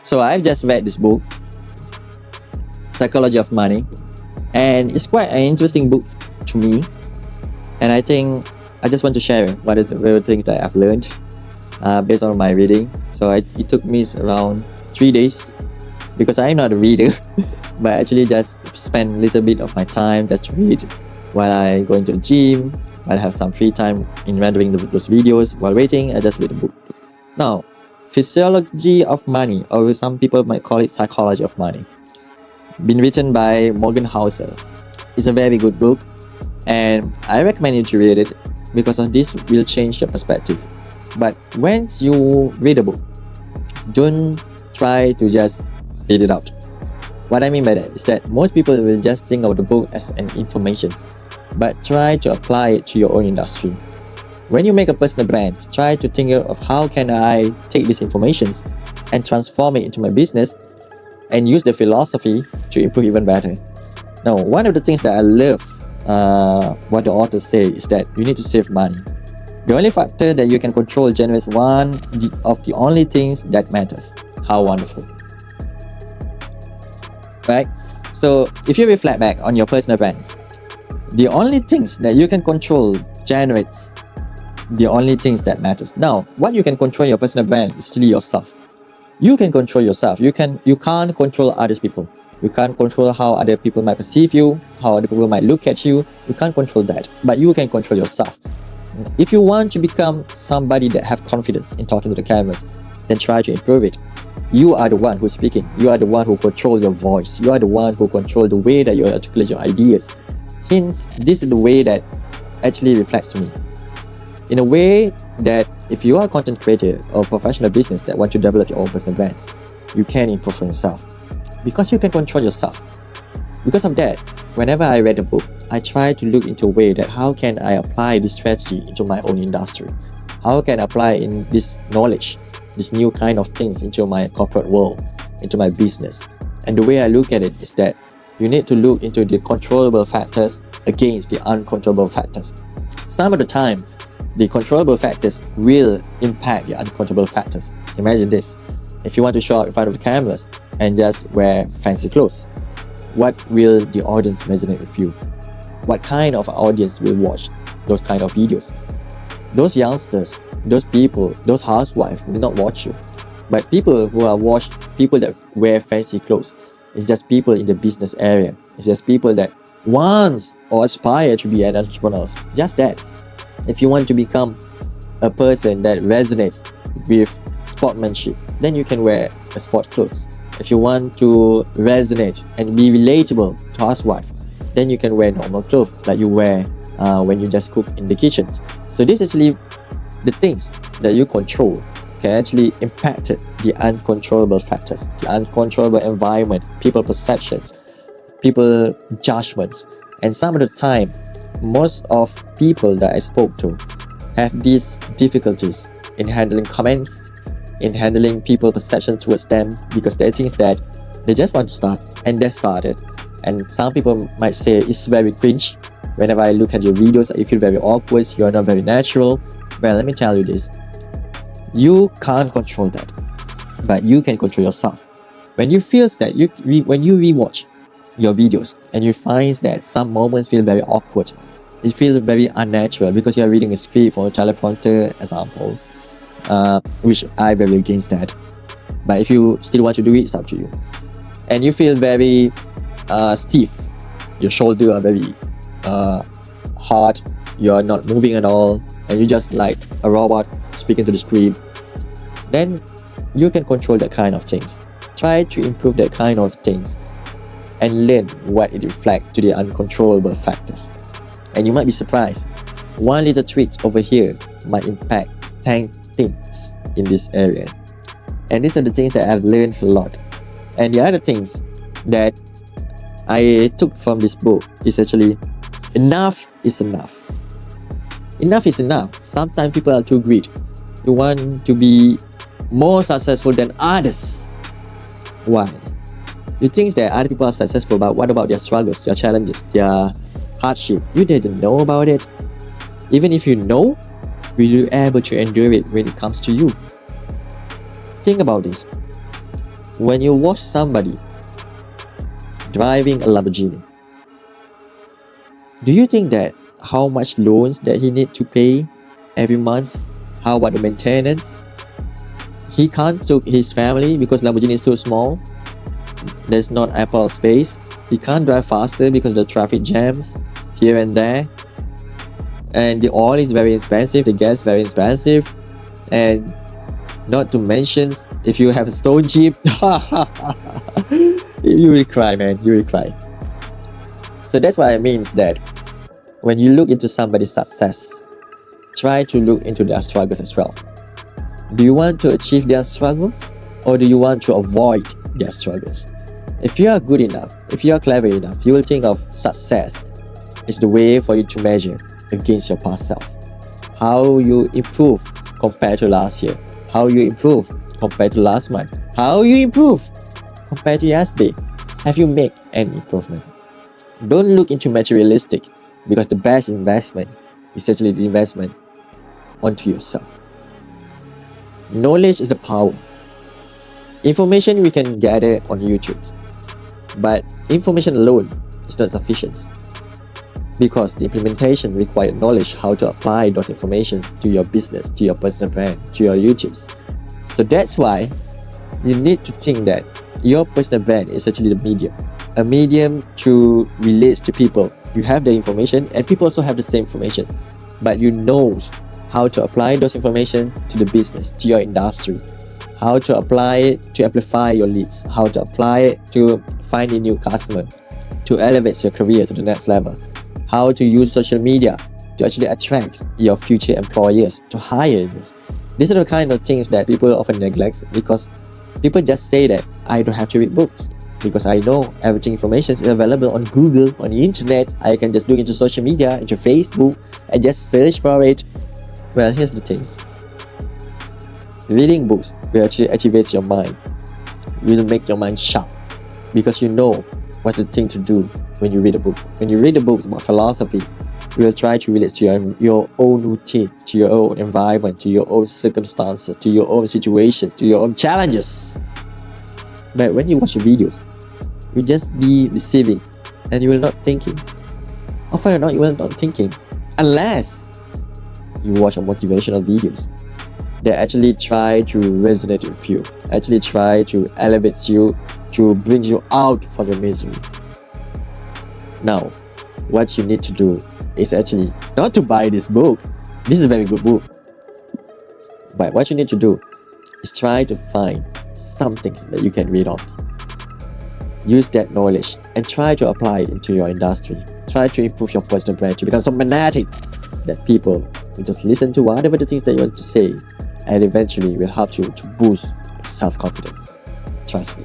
So I've just read this book, Psychology of Money, and it's quite an interesting book to me. And I think I just want to share what are the things that I've learned based on my reading. So it took me around 3 days because I'm not a reader, but I actually just spend a little bit of my time just to read while I go into the gym, while I have some free time in rendering those videos. While waiting, I just read the book. Now, Physiology of Money, or some people might call it Psychology of Money, been written by Housel. It's a very good book, and I recommend you to read it because of this will change your perspective. But once you read a book, don't try to just read it out. What I mean by that is that most people will just think of the book as an information, but try to apply it to your own industry. When you make a personal brand, try to think of how can I take this information and transform it into my business and use the philosophy to improve even better. Now, one of the things that I love what the authors say is that you need to save money. The only factor that you can control generates one of the only things that matters. How wonderful. Right? So if you reflect back on your personal brands, the only things that you can control generates the only things that matters. Now, what you can control your personal brand is still yourself. You can control yourself. You can't control other people. You can't control how other people might perceive you, how other people might look at you. You can't control that, but you can control yourself. If you want to become somebody that have confidence in talking to the cameras, then try to improve it. You are the one who's speaking. You are the one who control your voice. You are the one who control the way that you articulate your ideas. Hence, this is the way that actually reflects to me. In a way that if you are a content creator or professional business that want to develop your own personal brands, you can improve on yourself because you can control yourself. Because of that, whenever I read a book, I try to look into a way that how can I apply this strategy into my own industry? How can I apply in this knowledge, this new kind of things into my corporate world, into my business? And the way I look at it is that you need to look into the controllable factors against the uncontrollable factors. Some of the time, the controllable factors will impact the uncontrollable factors. Imagine this. If you want to show up in front of the cameras and just wear fancy clothes, what will the audience resonate with you? What kind of audience will watch those kind of videos? Those youngsters, those people, those housewives will not watch you. But people who are people that wear fancy clothes, it's just people in the business area. It's just people that wants or aspire to be an entrepreneur. Just that. If you want to become a person that resonates with sportsmanship, then you can wear a sport clothes. If you want to resonate and be relatable to housewife, then you can wear normal clothes like you wear when you just cook in the kitchens. So this is actually the things that you control can actually impact the uncontrollable factors, the uncontrollable environment, people perceptions, people judgments. And some of the time, most of people that I spoke to have these difficulties in handling comments, in handling people perception towards them because they think that they just want to start and they started. And some people might say it's very cringe. Whenever I look at your videos, I feel very awkward, you're not very natural. Well, let me tell you this. You can't control that, but you can control yourself. When you feel that when you rewatch your videos and you find that some moments feel very awkward, it feels very unnatural because you're reading a script or a teleprompter example, which I'm very against that. But if you still want to do it, it's up to you. And you feel very stiff, your shoulders are very hard, you're not moving at all, and you're just like a robot speaking to the script, then you can control that kind of things. Try to improve that kind of things and learn what it reflects to the uncontrollable factors. And you might be surprised, one little tweak over here might impact 10 things in this area. And these are the things that I've learned a lot. And the other things that I took from this book is actually enough is enough. Enough is enough. Sometimes people are too greedy. You want to be more successful than others. Why? You think that other people are successful, but what about their struggles, their challenges, their hardship? You didn't know about it. Even if you know, will you be able to endure it when it comes to you? Think about this. When you watch somebody driving a Lamborghini, do you think that how much loans that he need to pay every month? How about the maintenance? He can't take his family because Lamborghini is too small. There's not ample space. He can't drive faster because the traffic jams here and there. And the oil is very expensive, the gas very expensive. And not to mention, if you have a stone Jeep, you will cry, man. You will cry. So that's what it means that when you look into somebody's success, try to look into their struggles as well. Do you want to achieve their struggles, or do you want to avoid their struggles? If you are good enough, if you are clever enough, you will think of success is the way for you to measure against your past self. How you improve compared to last year. How you improve compared to last month. How you improve compared to yesterday. Have you made any improvement? Don't look into materialistic, because the best investment is actually the investment onto yourself. Knowledge is the power. Information we can gather on YouTube, but information alone is not sufficient, because the implementation requires knowledge how to apply those informations to your business, to your personal brand, to your YouTubes. So that's why you need to think that your personal brand is actually the medium, a medium to relate to people. You have the information and people also have the same information, but you know how to apply those information to the business, to your industry, how to apply it to amplify your leads, how to apply it to find a new customer, to elevate your career to the next level, how to use social media to actually attract your future employers to hire you. These are the kind of things that people often neglect, because people just say that I don't have to read books because I know everything information is available on Google, on the internet. I can just look into social media, into Facebook, and just search for it. Well, here's the things. Reading books will actually activate your mind. Will make your mind sharp, because you know what's the thing to do when you read a book. When you read a book about philosophy, you will try to relate to your own routine, to your own environment, to your own circumstances, to your own situations, to your own challenges. But when you watch a video, you just be receiving and you will not thinking. Often or not, you will not thinking, unless you watch a motivational videos that actually try to resonate with you, actually try to elevate you, to bring you out from your misery. Now, what you need to do is actually not to buy this book. This is a very good book. But what you need to do is try to find something that you can read on. Use that knowledge and try to apply it into your industry. Try to improve your personal brand to become so magnetic that people will just listen to whatever the things that you want to say, and eventually will help you to boost self-confidence. Trust me.